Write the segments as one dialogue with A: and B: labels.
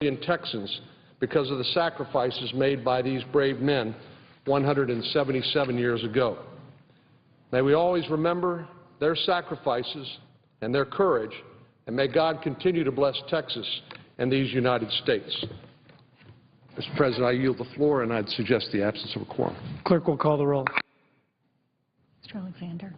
A: million Texans because of the sacrifices made by these brave men 177 years ago. May we always remember their sacrifices and their courage, and may God continue to bless Texas and these United States. Mr. President, I yield the floor, and I'd suggest the absence of a quorum.
B: Clerk will call the roll.
C: Mr. Alexander.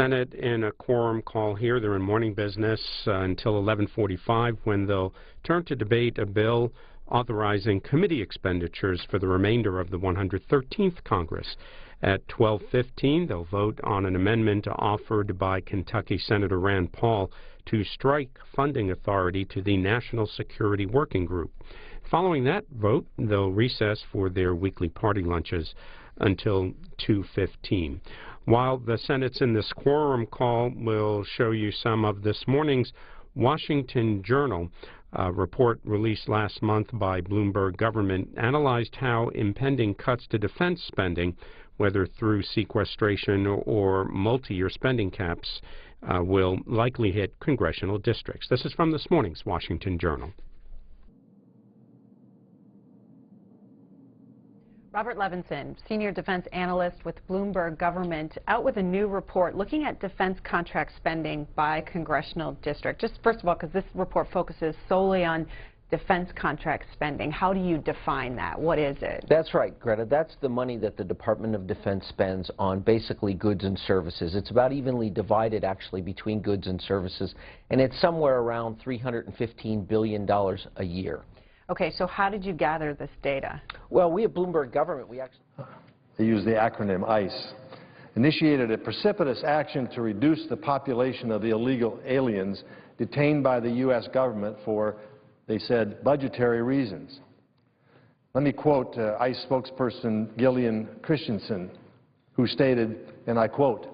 B: Senate in a quorum call here. They're in morning business until 11:45 when they'll turn to debate a bill authorizing committee expenditures for the remainder of the 113th Congress. At 12:15, they'll vote on an amendment offered by Kentucky Senator Rand Paul to strike funding authority to the National Security Working Group. Following that vote, they'll recess for their weekly party lunches until 2:15. While the Senate's in this quorum call, we'll show you some of this morning's Washington Journal report released last month by Bloomberg Government analyzed how impending cuts to defense spending, whether through sequestration or multi-year spending caps, will likely hit congressional districts. This is from this morning's Washington Journal.
D: Robert Levinson, senior defense analyst with Bloomberg Government, out with a new report looking at defense contract spending by congressional district. Just first of all, because this report focuses solely on defense contract spending, how do you define that? What is it?
E: That's right, Greta. That's the money that the Department of Defense spends on basically goods and services. It's about evenly divided, actually, between goods and services, and it's somewhere around $315 billion a year.
D: Okay, so how did you gather this data?
E: Well, we at Bloomberg Government,
F: they use the acronym ICE, initiated a precipitous action to reduce the population of illegal aliens detained by the U.S. government for, they said, budgetary reasons. Let me quote ICE spokesperson Gillian Christensen, who stated, and I quote,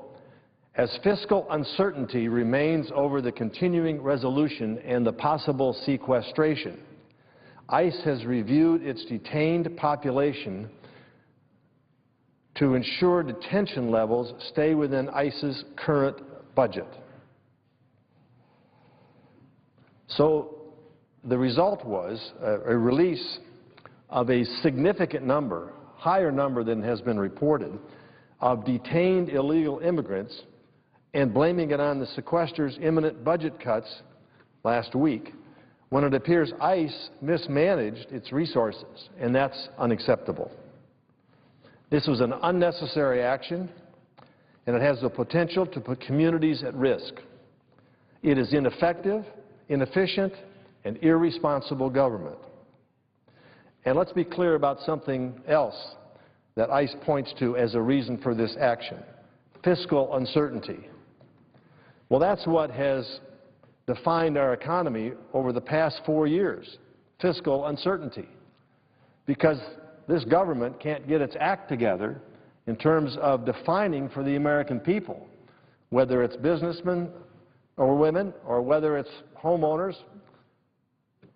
F: "As fiscal uncertainty remains over the continuing resolution and the possible sequestration, ICE has reviewed its detained population to ensure detention levels stay within ICE's current budget." So the result was a release of a significant number, higher number than has been reported, of detained illegal immigrants, and blaming it on the sequester's imminent budget cuts last week, when it appears ICE mismanaged its resources, and that's unacceptable. This was an unnecessary action, and it has the potential to put communities at risk. It is ineffective, inefficient, and irresponsible government. And let's be clear about something else that ICE points to as a reason for this action: fiscal uncertainty. Well, that's what has defined our economy over the past 4 years, fiscal uncertainty, because this government can't get its act together in terms of defining for the American people, whether it's businessmen or women, or whether it's homeowners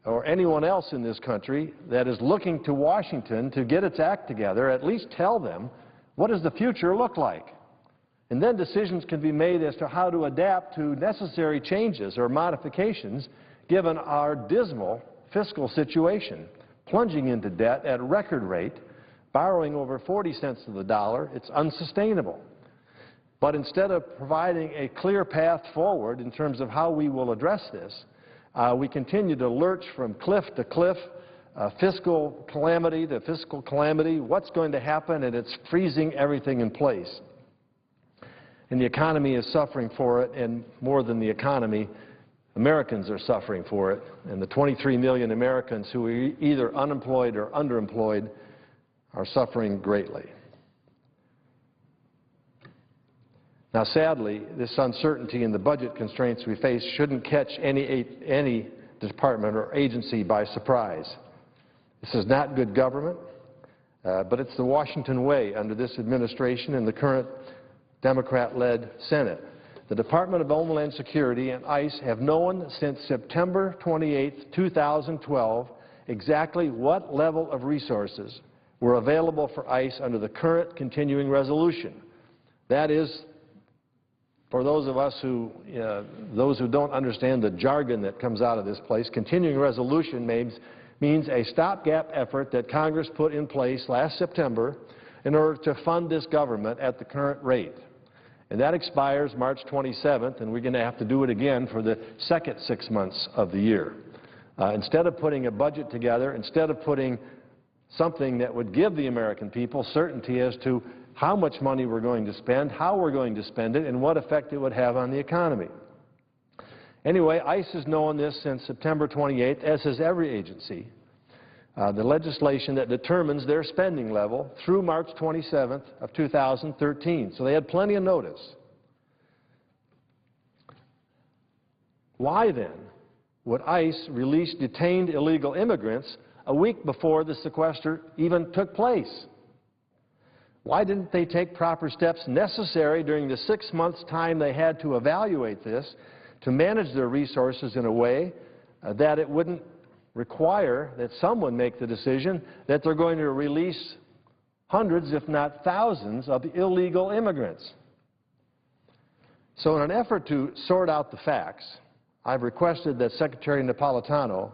F: or anyone else in this country that is looking to Washington to get its act together. At least tell them, what does the future look like? And then decisions can be made as to how to adapt to necessary changes or modifications given our dismal fiscal situation, plunging into debt at record rate, borrowing over 40 cents to the dollar. It's unsustainable. But instead of providing a clear path forward in terms of how we will address this, we continue to lurch from cliff to cliff, fiscal calamity to fiscal calamity. What's going to happen? And it's freezing everything in place. And the economy is suffering for it, and more than the economy, Americans are suffering for it. And the 23 million Americans who are either unemployed or underemployed are suffering greatly. Now, sadly, this uncertainty and the budget constraints we face shouldn't catch any department or agency by surprise. This is not good government, but it's the Washington way under this administration and the current Democrat-led Senate. The Department of Homeland Security and ICE have known since September 28, 2012, exactly what level of resources were available for ICE under the current continuing resolution. That is, for those of us who don't understand the jargon that comes out of this place, continuing resolution means a stopgap effort that Congress put in place last September in order to fund this government at the current rate. And that expires March 27th, and we're going to have to do it again for the second 6 months of the year. Instead of putting a budget together, instead of putting something that would give the American people certainty as to how much money we're going to spend, how we're going to spend it, and what effect it would have on the economy. Anyway, ICE has known this since September 28th, as has every agency. The legislation that determines their spending level through March 27th of 2013. So they had plenty of notice. Why then would ICE release detained illegal immigrants a week before the sequester even took place? Why didn't they take proper steps necessary during the 6 months' time they had to evaluate this to manage their resources in a way that it wouldn't require that someone make the decision that they're going to release hundreds, if not thousands, of illegal immigrants? So in an effort to sort out the facts, I've requested that Secretary Napolitano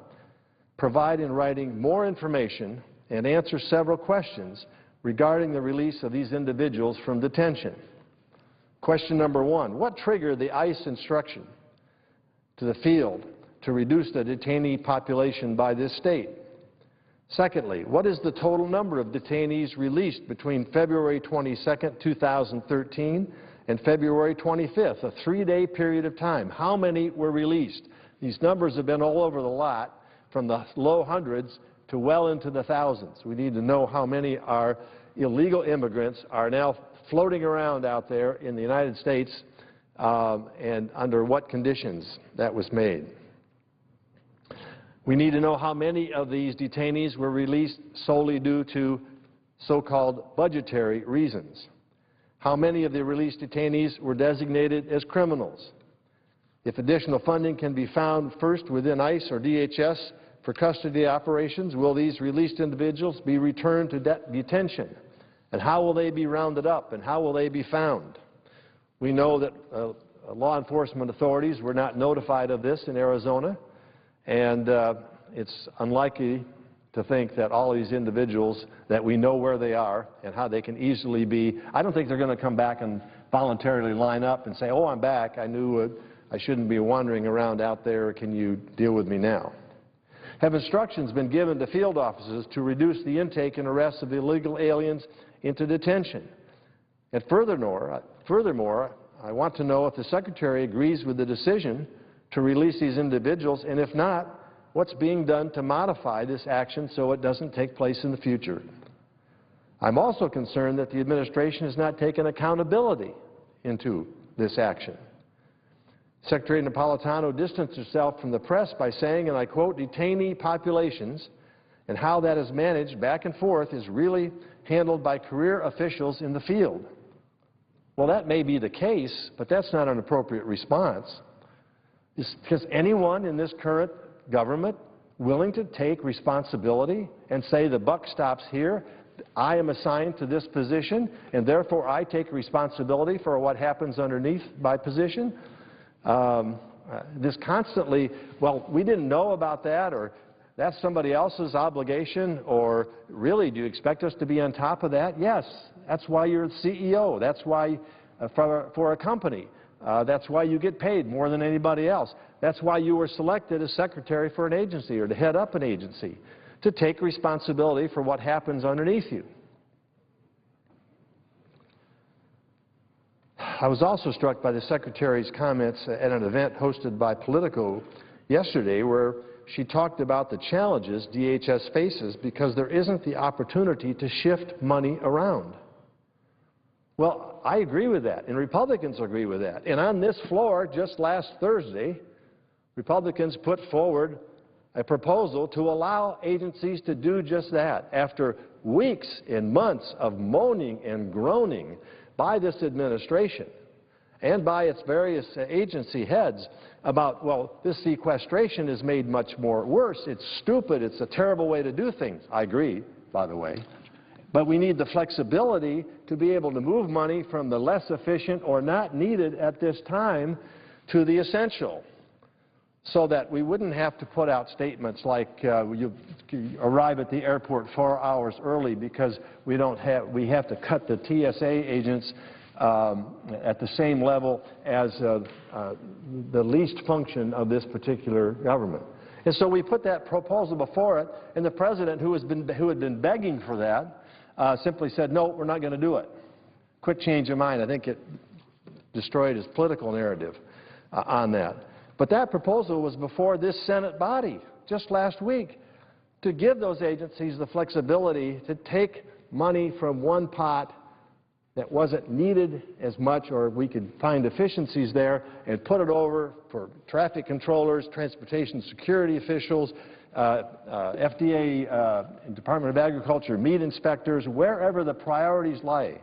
F: provide in writing more information and answer several questions regarding the release of these individuals from detention. Question number one, what triggered the ICE instruction to the field to reduce the detainee population by this state? Secondly, what is the total number of detainees released between February 22nd, 2013 and February 25th, a 3-day period of time? How many were released? These numbers have been all over the lot, from the low hundreds to well into the thousands. We need to know how many are illegal immigrants are now floating around out there in the United States and under what conditions that was made. We need to know how many of these detainees were released solely due to so-called budgetary reasons. How many of the released detainees were designated as criminals? If additional funding can be found first within ICE or DHS for custody operations, will these released individuals be returned to detention? And how will they be rounded up, and how will they be found? We know that law enforcement authorities were not notified of this in Arizona, and it's unlikely to think that all these individuals, that we know where they are and how they can easily be. I don't think they're going to come back and voluntarily line up and say, oh, I'm back, I knew I shouldn't be wandering around out there, can you deal with me now? Have instructions been given to field offices to reduce the intake and arrest of illegal aliens into detention? And furthermore, I want to know if the Secretary agrees with the decision to release these individuals, and if not, what's being done to modify this action so it doesn't take place in the future. I'm also concerned that the administration has not taken accountability into this action. Secretary Napolitano distanced herself from the press by saying, and I quote, detainee populations and how that is managed back and forth is really handled by career officials in the field. Well, that may be the case, but that's not an appropriate response. Is anyone in this current government willing to take responsibility and say the buck stops here, I am assigned to this position, and therefore I take responsibility for what happens underneath my position? This constantly, well, we didn't know about that, or that's somebody else's obligation, or really, do you expect us to be on top of that? Yes, that's why you're the CEO. That's why for a company. That's why you get paid more than anybody else. That's why you were selected as secretary for an agency or to head up an agency, to take responsibility for what happens underneath you. I was also struck by the Secretary's comments at an event hosted by Politico yesterday, where she talked about the challenges DHS faces because there isn't the opportunity to shift money around. Well, I agree with that, and Republicans agree with that. And on this floor, just last Thursday, Republicans put forward a proposal to allow agencies to do just that. After weeks and months of moaning and groaning by this administration and by its various agency heads about, well, this sequestration is made much more worse. It's stupid. It's a terrible way to do things. I agree, by the way. But we need the flexibility to be able to move money from the less efficient or not needed at this time to the essential, so that we wouldn't have to put out statements like you arrive at the airport 4 hours early because we have to cut the TSA agents at the same level as the least function of this particular government. And so we put that proposal before it, and the president, who had been begging for that, simply said, no, we're not going to do it. Quick change of mind. I think it destroyed his political narrative on that. But that proposal was before this Senate body just last week to give those agencies the flexibility to take money from one pot that wasn't needed as much, or we could find efficiencies there, and put it over for traffic controllers, transportation security officials, FDA, Department of Agriculture, meat inspectors, wherever the priorities lie.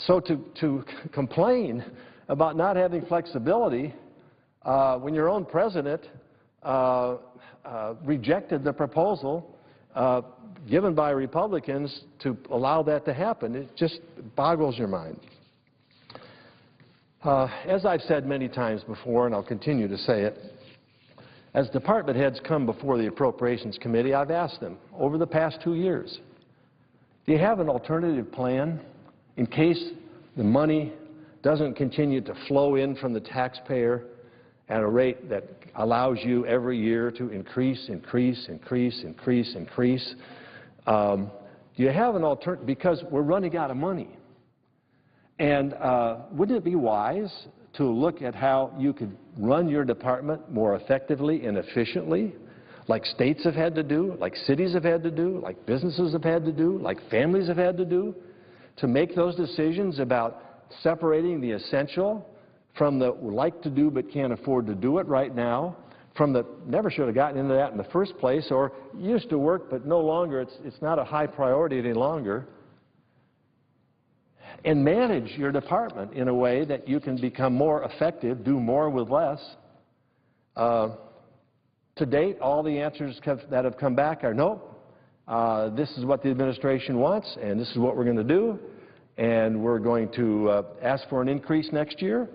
F: So to complain about not having flexibility when your own president rejected the proposal given by Republicans to allow that to happen, it just boggles your mind. As I've said many times before, and I'll continue to say it, as department heads come before the Appropriations Committee, I've asked them over the past 2 years, do you have an alternative plan in case the money doesn't continue to flow in from the taxpayer at a rate that allows you every year to increase? Do you have an alternative? Because we're running out of money. And wouldn't it be wise to look at how you could run your department more effectively and efficiently, like states have had to do, like cities have had to do, like businesses have had to do, like families have had to do, to make those decisions about separating the essential from the like to do but can't afford to do it right now, from the never should have gotten into that in the first place, or used to work but no longer, it's not a high priority any longer, and manage your department in a way that you can become more effective, do more with less. To date, all the answers that have come back are no, this is what the administration wants, and this is what we're going to do, and we're going to ask for an increase next year,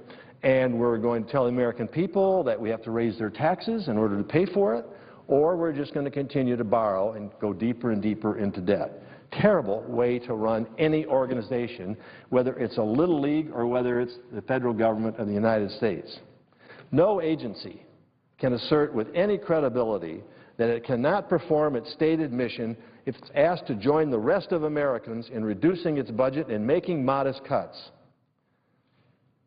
F: and we're going to tell the American people that we have to raise their taxes in order to pay for it, or we're just going to continue to borrow and go deeper and deeper into debt. Terrible way to run any organization, whether it's a little league or whether it's the federal government of the United States. No agency can assert with any credibility that it cannot perform its stated mission if it's asked to join the rest of Americans in reducing its budget and making modest cuts.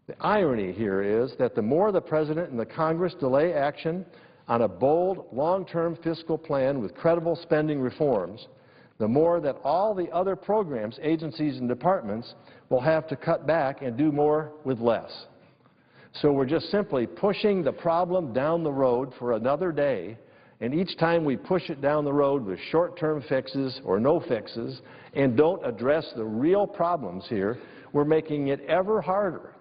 F: The irony here is that the more the President and the Congress delay action on a bold, long-term fiscal plan with credible spending reforms, the more that all the other programs, agencies, and departments will have to cut back and do more with less. So we're just simply pushing the problem down the road for another day, and each time we push it down the road with short-term fixes or no fixes and don't address the real problems here, we're making it ever harder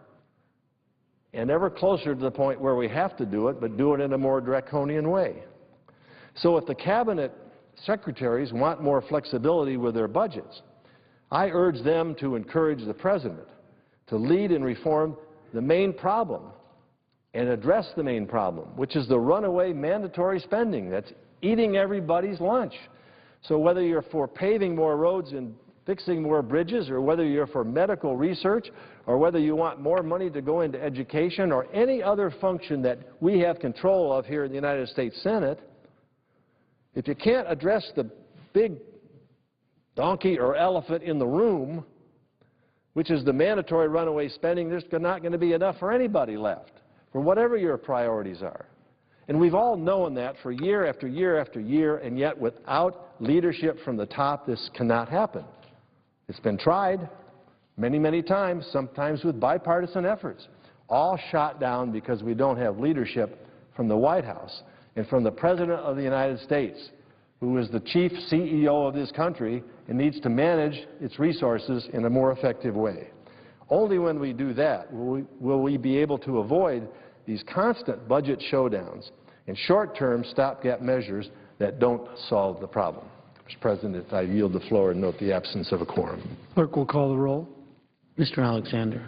F: and ever closer to the point where we have to do it, but do it in a more draconian way. So if the Cabinet secretaries want more flexibility with their budgets, I urge them to encourage the President to lead and reform the main problem and address the main problem, which is the runaway mandatory spending that's eating everybody's lunch. So whether you're for paving more roads and fixing more bridges, or whether you're for medical research, or whether you want more money to go into education or any other function that we have control of here in the United States Senate, if you can't address the big donkey or elephant in the room, which is the mandatory runaway spending, there's not going to be enough for anybody left, for whatever your priorities are. And we've all known that for year after year after year, and yet without leadership from the top, this cannot happen. It's been tried many, many times, sometimes with bipartisan efforts, all shot down because we don't have leadership from the White House and from the President of the United States, who is the chief CEO of this country and needs to manage its resources in a more effective way. Only when we do that will we be able to avoid these constant budget showdowns and short-term stopgap measures that don't solve the problem. Mr. President, I yield the floor and note the absence of a quorum.
G: Clerk will call the roll.
H: Mr. Alexander.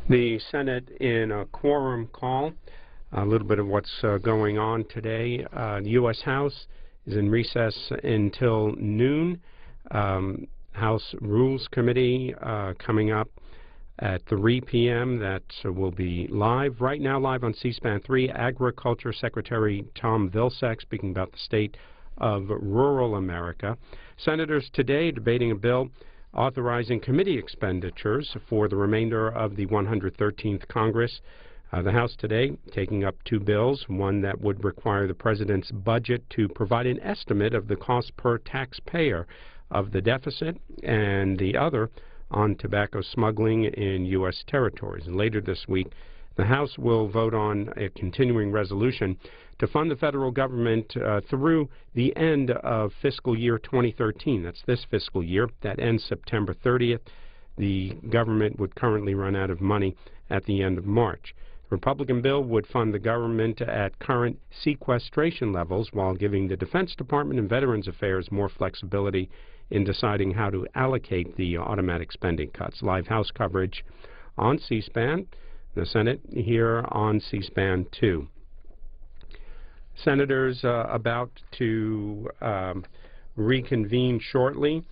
B: The Senate in a quorum call. A little bit of what's going on today. The U.S. House is in recess until noon. House Rules Committee coming up at 3 p.m. That will be live. Right now, live on C-SPAN 3, Agriculture Secretary Tom Vilsack speaking about the state of rural America. Senators today debating a bill authorizing committee expenditures for the remainder of the 113th Congress. The House today taking up two bills, one that would require the President's budget to provide an estimate of the cost per taxpayer of the deficit, and the other on tobacco smuggling in U.S. territories. And later this week, the House will vote on a continuing resolution to fund the federal government through the end of fiscal year 2013. That's this fiscal year. That ends September 30th. The government would currently run out of money at the end of March. The Republican bill would fund the government at current sequestration levels while giving the Defense Department and Veterans Affairs more flexibility in deciding how to allocate the automatic spending cuts. Live House coverage on C-SPAN, the Senate here on C-SPAN 2. Senators about to reconvene shortly,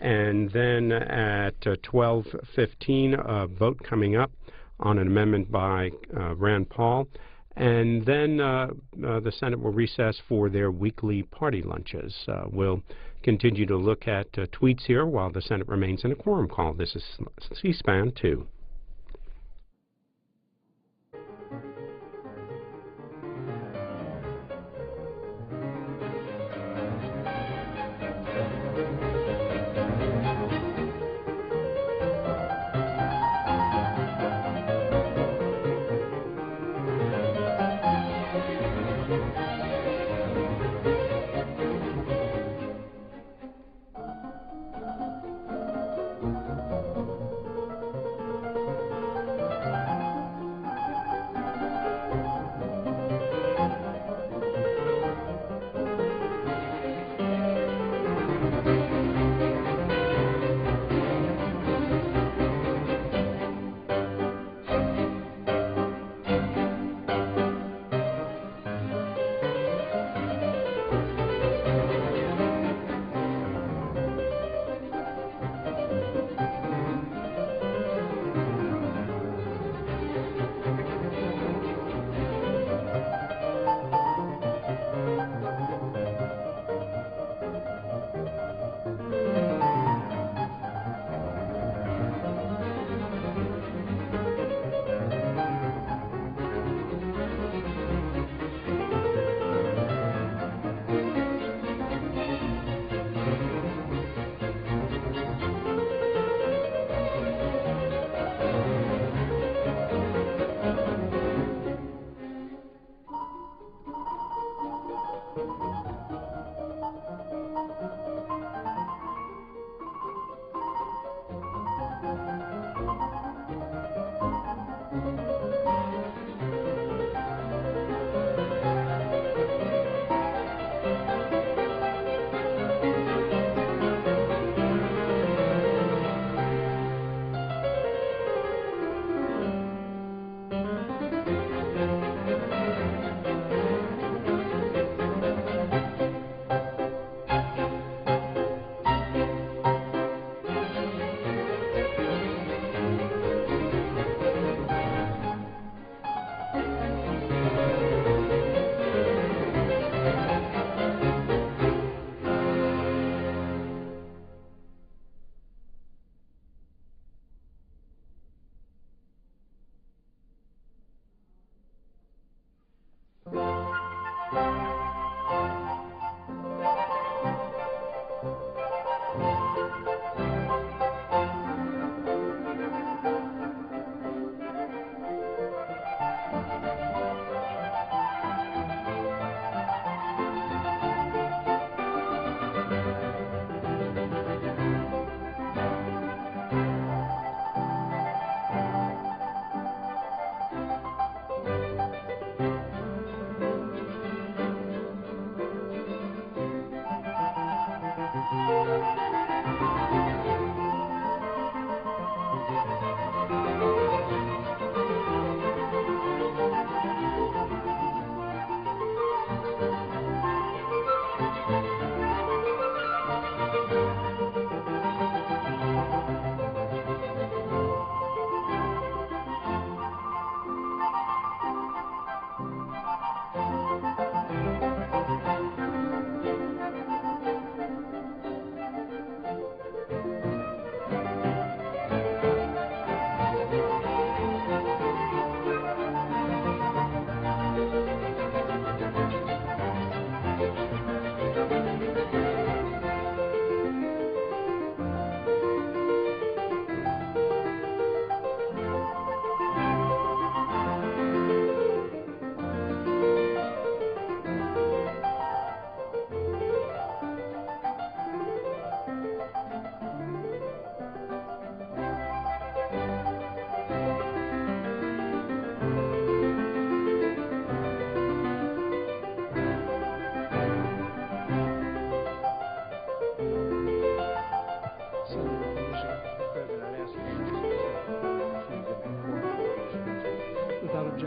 B: and then at 12:15 a vote coming up on an amendment by Rand Paul, and then the Senate will recess for their weekly party lunches. We'll continue to look at tweets here while the Senate remains in a quorum call. This is C-SPAN 2.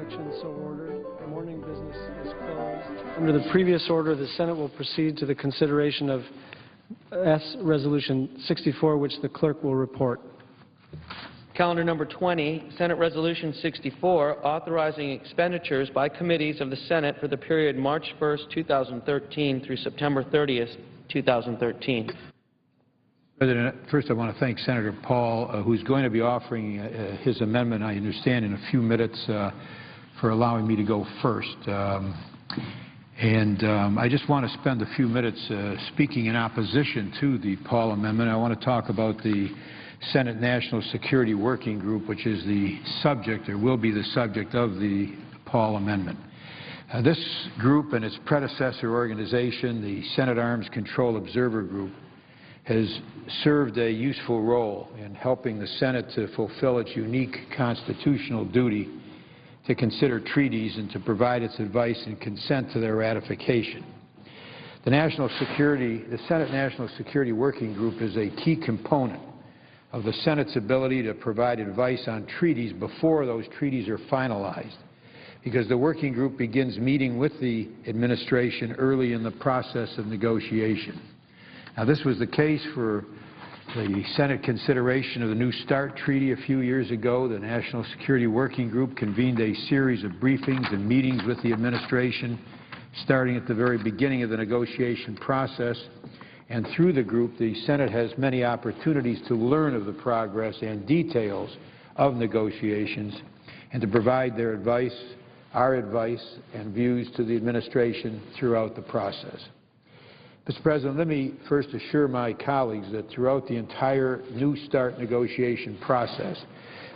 G: objection, so ordered. The morning business is closed. Under the previous order, the Senate will proceed to the consideration of Resolution 64, which the clerk will report.
I: Calendar number 20, Senate Resolution 64, authorizing expenditures by committees of the Senate for the period March 1st, 2013 through September 30th, 2013.
J: President, first I want to thank Senator Paul, who's going to be offering his amendment, I understand, in a few minutes for allowing me to go first. I just want to spend a few minutes speaking in opposition to the Paul amendment. I want to talk about the Senate National Security Working Group, which is the subject, or will be the subject, of the Paul amendment. This group and its predecessor organization, the Senate Arms Control Observer Group, has served a useful role in helping the Senate to fulfill its unique constitutional duty to consider treaties and to provide its advice and consent to their ratification. The Senate National Security Working Group is a key component of the Senate's ability to provide advice on treaties before those treaties are finalized, because the working group begins meeting with the administration early in the process of negotiation. Now, this was the case for the Senate consideration of the New START Treaty a few years ago. The National Security Working Group convened a series of briefings and meetings with the administration, starting at the very beginning of the negotiation process. And through the group, the Senate has many opportunities to learn of the progress and details of negotiations and to provide their advice, our advice, and views to the administration throughout the process. Mr. President, let me first assure my colleagues that throughout the entire New START negotiation process,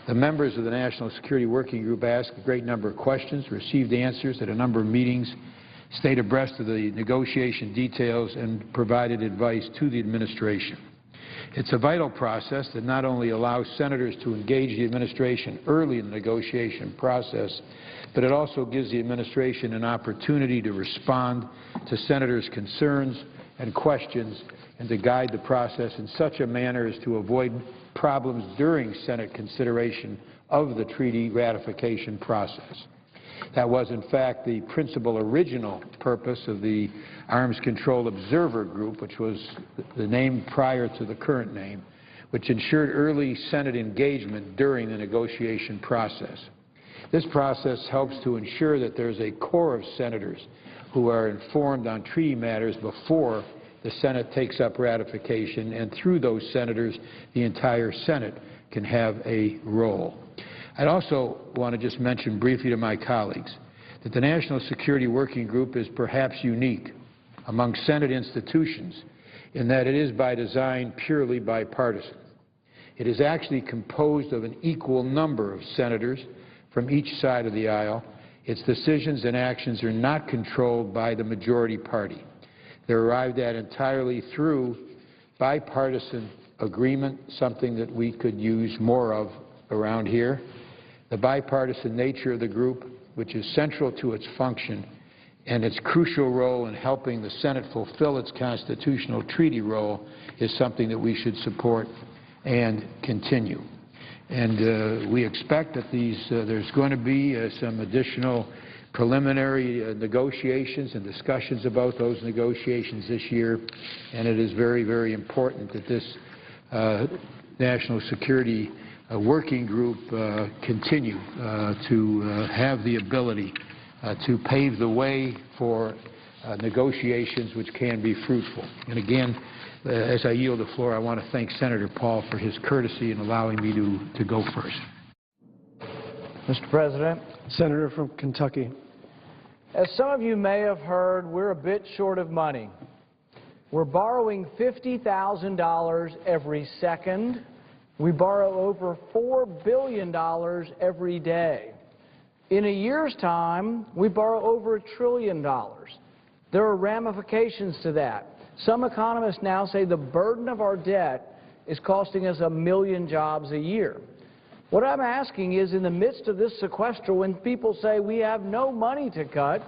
J: the members of the National Security Working Group asked a great number of questions, received answers at a number of meetings, stayed abreast of the negotiation details, and provided advice to the administration. It's a vital process that not only allows senators to engage the administration early in the negotiation process, but it also gives the administration an opportunity to respond to senators' concerns and questions and to guide the process in such a manner as to avoid problems during Senate consideration of the treaty ratification process. That was, in fact, the principal original purpose of the Arms Control Observer Group, which was the name prior to the current name, which ensured early Senate engagement during the negotiation process. This process helps to ensure that there's a core of senators who are informed on treaty matters before the Senate takes up ratification, and through those senators, the entire Senate can have a role. I'd also want to just mention briefly to my colleagues that the National Security Working Group is perhaps unique among Senate institutions in that it is by design purely bipartisan. It is actually composed of an equal number of senators from each side of the aisle. Its decisions and actions are not controlled by the majority party. They're arrived at entirely through bipartisan agreement, something that we could use more of around here. The bipartisan nature of the group, which is central to its function and its crucial role in helping the Senate fulfill its constitutional treaty role, is something that we should support and continue. And we expect that there's going to be some additional preliminary negotiations and discussions about those negotiations this year, and it is very, very important that this National Security Working Group continue to have the ability to pave the way for negotiations which can be fruitful. And again, as I yield the floor, I want to thank Senator Paul for his courtesy in allowing me to go first.
K: Mr. President.
G: Senator from Kentucky.
K: As some of you may have heard, we're a bit short of money. We're borrowing $50,000 every second. We borrow over $4 billion every day. In a year's time, we borrow over $1 trillion. There are ramifications to that. Some economists now say the burden of our debt is costing us 1 million jobs a year. What I'm asking is, in the midst of this sequester, when people say we have no money to cut,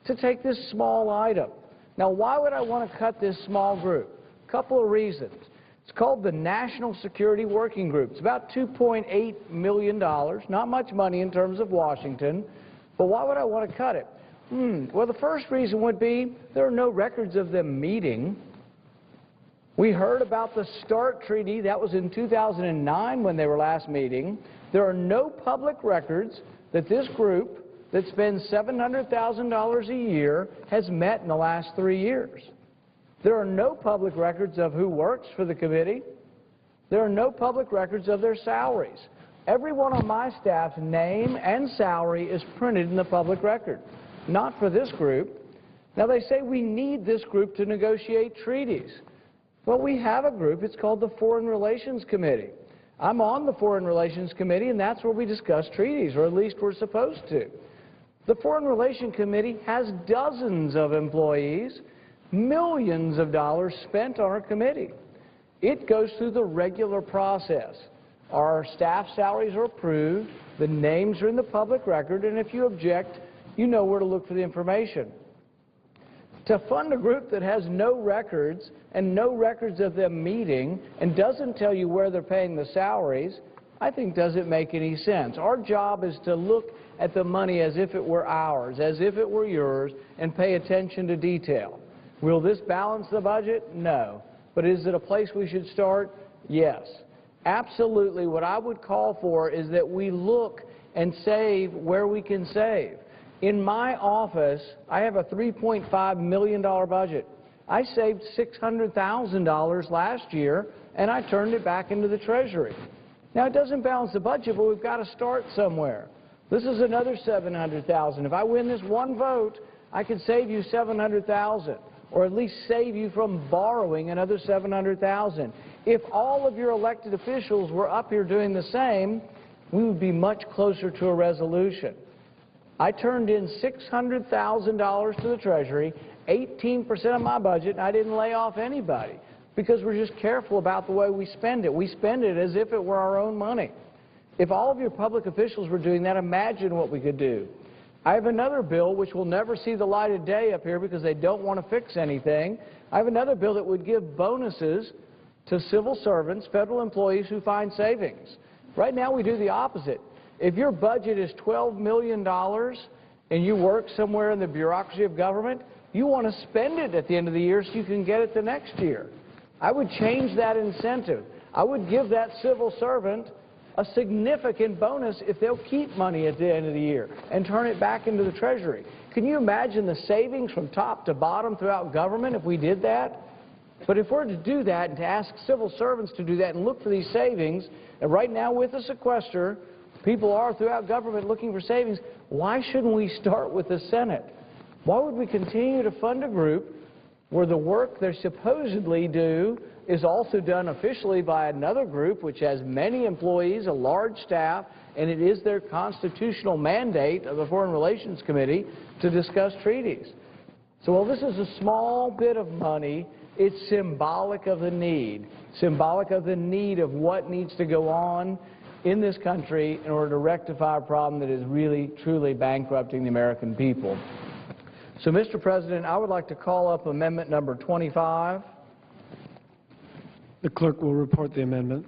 K: to take this small item. Now, why would I want to cut this small group? A couple of reasons. It's called the National Security Working Group. It's about $2.8 million, not much money in terms of Washington, But why would I want to cut it? Well, the first reason would be there are no records of them meeting. We heard about the START treaty. That was in 2009 when they were last meeting. There are no public records that this group that spends $700,000 a year has met in the last 3 years. There are no public records of who works for the committee. There are no public records of their salaries. Everyone on my staff's name and salary is printed in the public record. Not for this group. Now, they say we need this group to negotiate treaties. Well, we have a group. It's called the Foreign Relations Committee. I'm on the Foreign Relations Committee, and that's where we discuss treaties, or at least we're supposed to. The Foreign Relations Committee has dozens of employees, millions of dollars spent on our committee. It goes through the regular process. Our staff salaries are approved, the names are in the public record, and if you object, you know where to look for the information. To fund a group that has no records and no records of them meeting and doesn't tell you where they're paying the salaries, I think doesn't make any sense. Our job is to look at the money as if it were ours, as if it were yours, and pay attention to detail. Will this balance the budget? No. But is it a place we should start? Yes. Absolutely. What I would call for is that we look and save where we can save. In my office, I have a $3.5 million budget. I saved $600,000 last year, and I turned it back into the Treasury. Now, it doesn't balance the budget, but we've got to start somewhere. This is another $700,000. If I win this one vote, I could save you $700,000, or at least save you from borrowing another $700,000. If all of your elected officials were up here doing the same, we would be much closer to a resolution. I turned in $600,000 to the Treasury, 18% of my budget, and I didn't lay off anybody because we're just careful about the way we spend it. We spend it as if it were our own money. If all of your public officials were doing that, imagine what we could do. I have another bill which will never see the light of day up here because they don't want to fix anything. I have another bill that would give bonuses to civil servants, federal employees who find savings. Right now we do the opposite. If your budget is $12 million and you work somewhere in the bureaucracy of government, you want to spend it at the end of the year so you can get it the next year. I would change that incentive. I would give that civil servant a significant bonus if they'll keep money at the end of the year and turn it back into the Treasury. Can you imagine the savings from top to bottom throughout government if we did that? But if we're to do that and to ask civil servants to do that and look for these savings, and right now with the sequester, people are throughout government looking for savings, why shouldn't we start with the Senate? Why would we continue to fund a group where the work they supposedly do is also done officially by another group which has many employees, a large staff, and it is their constitutional mandate of the Foreign Relations Committee to discuss treaties? So while this is a small bit of money, it's symbolic of the need of what needs to go on in this country in order to rectify a problem that is really, truly bankrupting the American people. So, Mr. President, I would like to call up amendment number 25.
G: The clerk will report the amendment.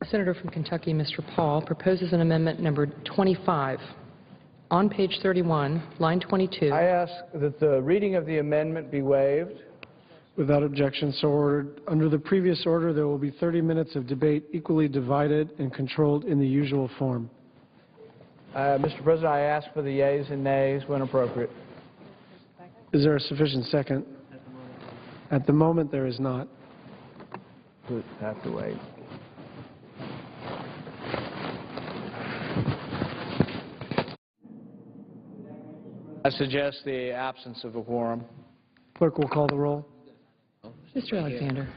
L: Senator from Kentucky, Mr. Paul, proposes an amendment number 25. On page 31, line 22.
K: I ask that the reading of the amendment be waived.
G: Without objection, so ordered. Under the previous order, there will be 30 minutes of debate equally divided and controlled in the usual form.
K: Mr. President, I ask for the yeas and nays when appropriate.
G: Is there a sufficient second? At the moment, there is not.
K: We'll have to wait. I suggest the absence of a quorum.
G: Clerk will call the roll.
L: Mr. Alexander.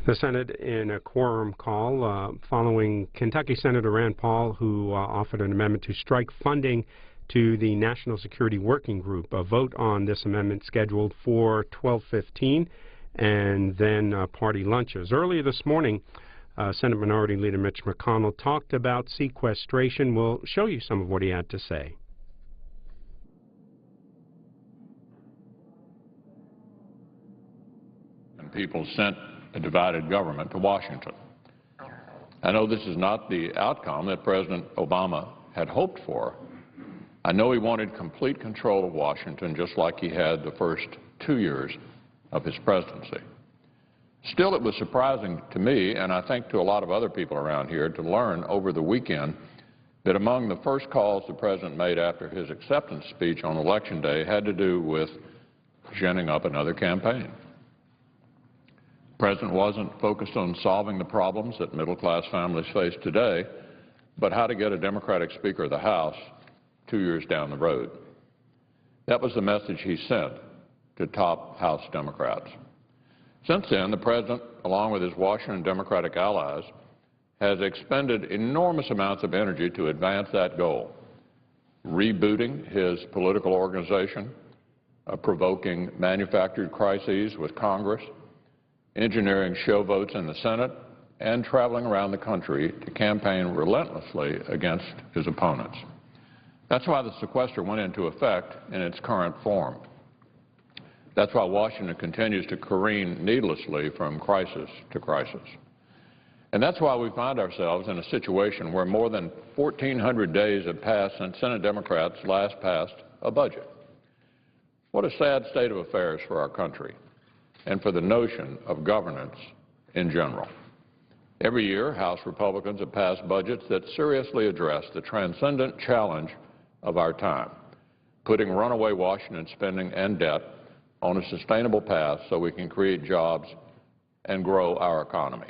B: The Senate in a quorum call following Kentucky Senator Rand Paul, who offered an amendment to strike funding to the National Security Working Group. A vote on this amendment scheduled for 12:15, and then party lunches. Earlier this morning, Senate Minority Leader Mitch McConnell talked about sequestration. We'll show you some of what he had to say.
M: And people sent a divided government to Washington. I know this is not the outcome that President Obama had hoped for. I know he wanted complete control of Washington, just like he had the first 2 years of his presidency. Still, it was surprising to me, and I think to a lot of other people around here, to learn over the weekend that among the first calls the president made after his acceptance speech on Election Day had to do with ginning up another campaign. The president wasn't focused on solving the problems that middle-class families face today, but how to get a Democratic Speaker of the House 2 years down the road. That was the message he sent to top House Democrats. Since then, the president, along with his Washington Democratic allies, has expended enormous amounts of energy to advance that goal, rebooting his political organization, provoking manufactured crises with Congress, engineering show votes in the Senate, and traveling around the country to campaign relentlessly against his opponents. That's why the sequester went into effect in its current form. That's why Washington continues to careen needlessly from crisis to crisis. And that's why we find ourselves in a situation where more than 1,400 days have passed since Senate Democrats last passed a budget. What a sad state of affairs for our country and for the notion of governance in general. Every year, House Republicans have passed budgets that seriously address the transcendent challenge of our time, putting runaway Washington spending and debt on a sustainable path so we can create jobs and grow our economy.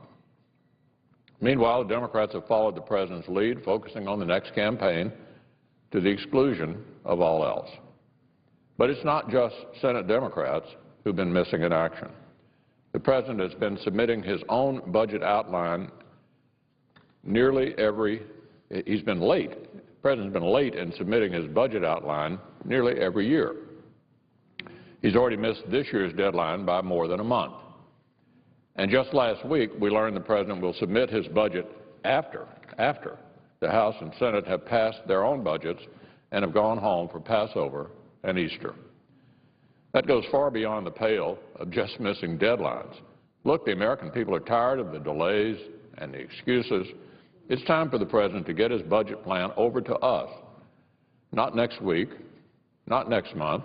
M: Meanwhile, the Democrats have followed the president's lead, focusing on the next campaign to the exclusion of all else. But it's not just Senate Democrats who've been missing in action. The president has been submitting his own budget outline he's been late. The president's been late in submitting his budget outline nearly every year. He's already missed this year's deadline by more than a month. And just last week, we learned the president will submit his budget after the House and Senate have passed their own budgets and have gone home for Passover and Easter. That goes far beyond the pale of just missing deadlines. Look, the American people are tired of the delays and the excuses. It's time for the president to get his budget plan over to us, not next week, not next month,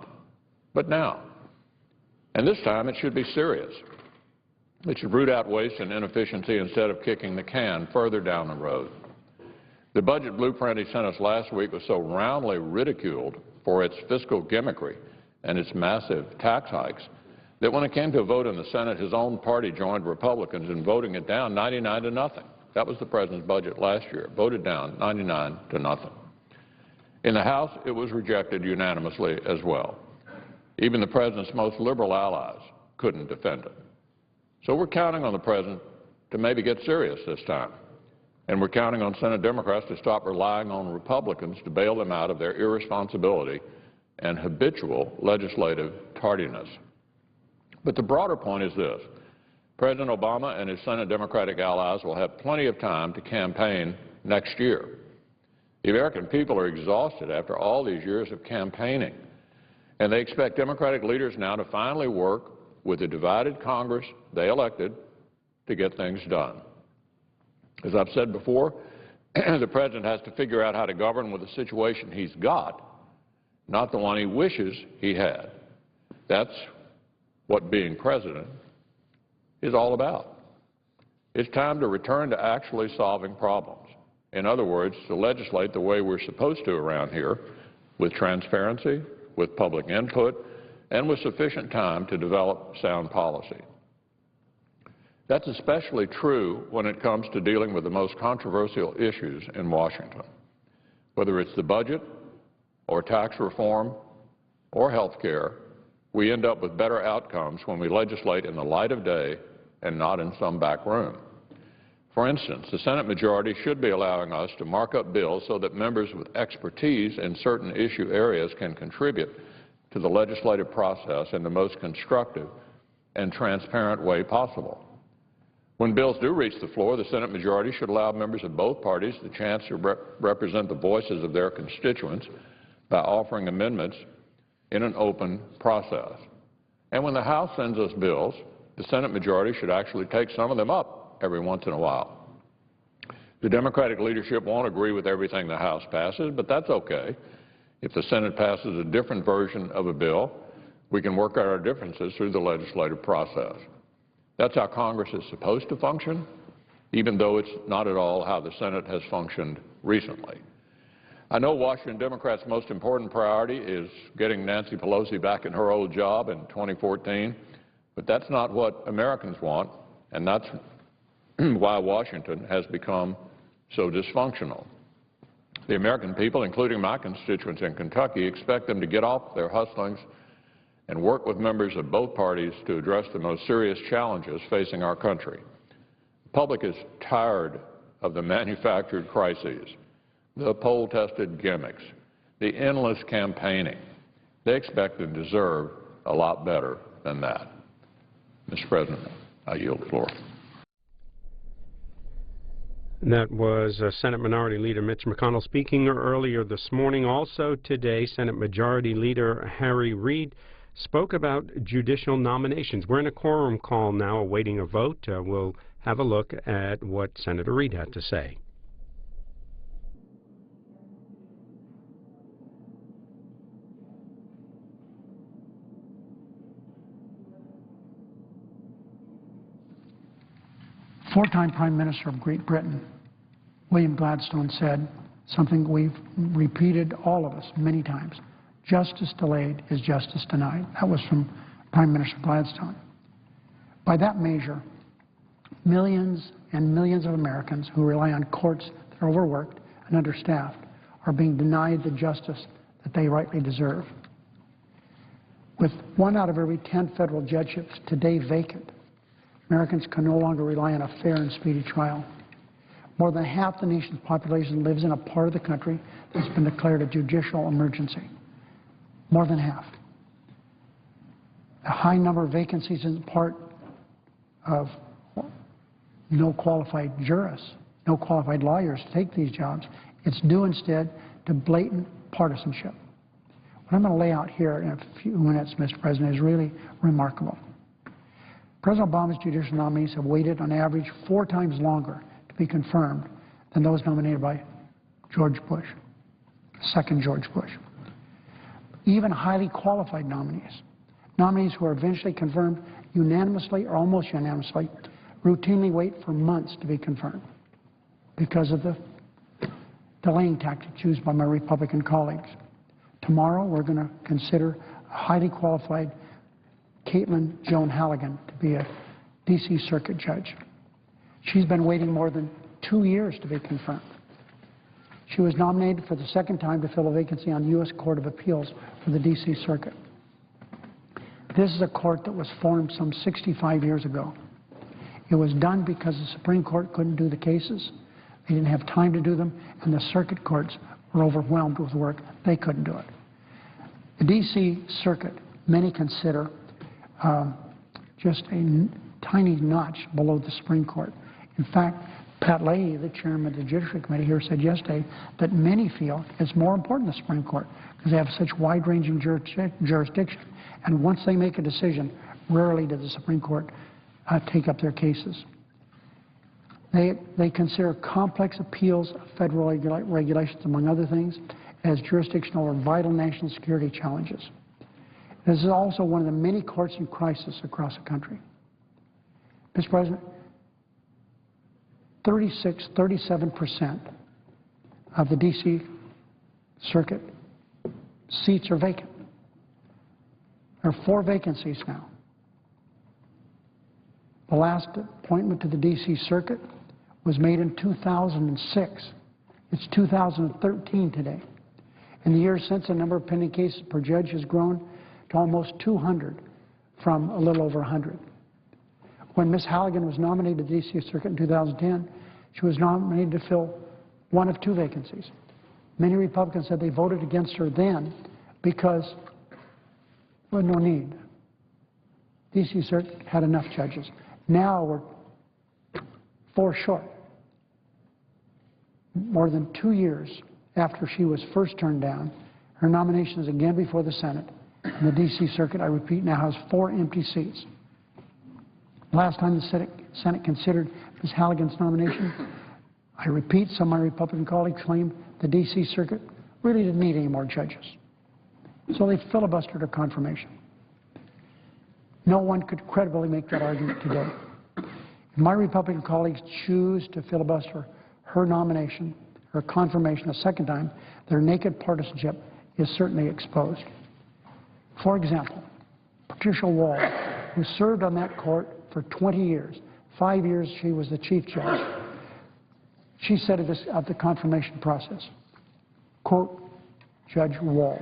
M: but now. And this time it should be serious. It should root out waste and inefficiency instead of kicking the can further down the road. The budget blueprint he sent us last week was so roundly ridiculed for its fiscal gimmickry and its massive tax hikes that when it came to a vote in the Senate, his own party joined Republicans in voting it down 99-0. That was the president's budget last year, voted down 99-0. In the House, it was rejected unanimously as well. Even the president's most liberal allies couldn't defend it. So we're counting on the president to maybe get serious this time. And we're counting on Senate Democrats to stop relying on Republicans to bail them out of their irresponsibility and habitual legislative tardiness. But the broader point is this. President Obama and his Senate Democratic allies will have plenty of time to campaign next year. The American people are exhausted after all these years of campaigning, and they expect Democratic leaders now to finally work with the divided Congress they elected to get things done. As I've said before, the president has to figure out how to govern with the situation he's got, not the one he wishes he had. That's what being president is all about. It's time to return to actually solving problems. In other words, to legislate the way we're supposed to around here, with transparency, with public input, and with sufficient time to develop sound policy. That's especially true when it comes to dealing with the most controversial issues in Washington. Whether it's the budget, or tax reform, or health care, we end up with better outcomes when we legislate in the light of day and not in some back room. For instance, the Senate majority should be allowing us to mark up bills so that members with expertise in certain issue areas can contribute to the legislative process in the most constructive and transparent way possible. When bills do reach the floor, the Senate majority should allow members of both parties the chance to represent the voices of their constituents by offering amendments in an open process. And when the House sends us bills, the Senate majority should actually take some of them up every once in a while. The Democratic leadership won't agree with everything the House passes, but that's okay. If the Senate passes a different version of a bill, we can work out our differences through the legislative process. That's how Congress is supposed to function, even though it's not at all how the Senate has functioned recently. I know Washington Democrats' most important priority is getting Nancy Pelosi back in her old job in 2014, but that's not what Americans want, and that's why Washington has become so dysfunctional. The American people, including my constituents in Kentucky, expect them to get off their hustlings and work with members of both parties to address the most serious challenges facing our country. The public is tired of the manufactured crises, the poll-tested gimmicks, the endless campaigning. They expect and deserve a lot better than that. Mr. President, I yield the floor.
B: That was Senate Minority Leader Mitch McConnell speaking earlier this morning. Also today, Senate Majority Leader Harry Reid spoke about judicial nominations. We're in a quorum call now awaiting a vote. We'll have a look at what Senator Reid had to say.
N: Four-time Prime Minister of Great Britain, William Gladstone, said something we've repeated, all of us, many times. Justice delayed is justice denied. That was from Prime Minister Gladstone. By that measure, millions and millions of Americans who rely on courts that are overworked and understaffed are being denied the justice that they rightly deserve. With 1 out of every 10 federal judgeships today vacant, Americans can no longer rely on a fair and speedy trial. More than half the nation's population lives in a part of the country that's been declared a judicial emergency. More than half. The high number of vacancies is part of no qualified jurists, no qualified lawyers to take these jobs. It's due instead to blatant partisanship. What I'm going to lay out here in a few minutes, Mr. President, is really remarkable. President Obama's judicial nominees have waited on average 4 times longer to be confirmed than those nominated by George Bush, second George Bush. Even highly qualified nominees who are eventually confirmed unanimously or almost unanimously, routinely wait for months to be confirmed because of the delaying tactics used by my Republican colleagues. Tomorrow we're going to consider a highly qualified Caitlin Joan Halligan to be a D.C. Circuit Judge. She's been waiting more than 2 years to be confirmed. She was nominated for the second time to fill a vacancy on the U.S. Court of Appeals for the D.C. Circuit. This is a court that was formed some 65 years ago. It was done because the Supreme Court couldn't do the cases. They didn't have time to do them, and the circuit courts were overwhelmed with work. They couldn't do it. The D.C. Circuit, many consider just a tiny notch below the Supreme Court. In fact, Pat Leahy, the chairman of the Judiciary Committee here, said yesterday that many feel it's more important than the Supreme Court because they have such wide-ranging jurisdiction. And once they make a decision, rarely does the Supreme Court take up their cases. They consider complex appeals of federal regulations, among other things, as jurisdictional or vital national security challenges. This is also one of the many courts in crisis across the country. Mr. President, 37% of the D.C. Circuit seats are vacant. There are 4 vacancies now. The last appointment to the D.C. Circuit was made in 2006. It's 2013 today. In the years since, the number of pending cases per judge has grown to almost 200 from a little over 100. When Ms. Halligan was nominated to the D.C. Circuit in 2010, she was nominated to fill one of two vacancies. Many Republicans said they voted against her then because there was no need. D.C. Circuit had enough judges. Now we're 4 short. More than 2 years after she was first turned down, her nomination is again before the Senate. And the D.C. Circuit, I repeat, now has 4 empty seats. Last time the Senate considered Ms. Halligan's nomination, I repeat, some of my Republican colleagues claimed the D.C. Circuit really didn't need any more judges. So they filibustered her confirmation. No one could credibly make that argument today. If my Republican colleagues choose to filibuster her nomination, her confirmation a second time, their naked partisanship is certainly exposed. For example, Patricia Wall, who served on that court for 20 years, 5 years she was the chief judge, she said of the confirmation process, quote, Judge Wall,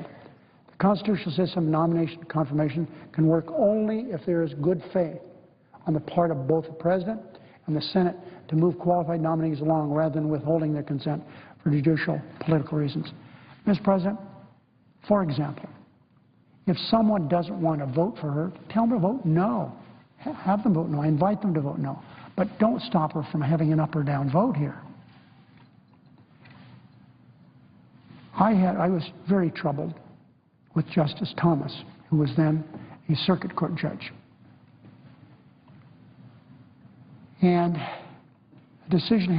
N: the constitutional system of nomination and confirmation can work only if there is good faith on the part of both the President and the Senate to move qualified nominees along rather than withholding their consent for judicial political reasons. Mr. President, for example, if someone doesn't want to vote for her, tell them to vote no. Have them vote no. I invite them to vote no. But don't stop her from having an up or down vote here. I was very troubled with Justice Thomas, who was then a circuit court judge. And a decision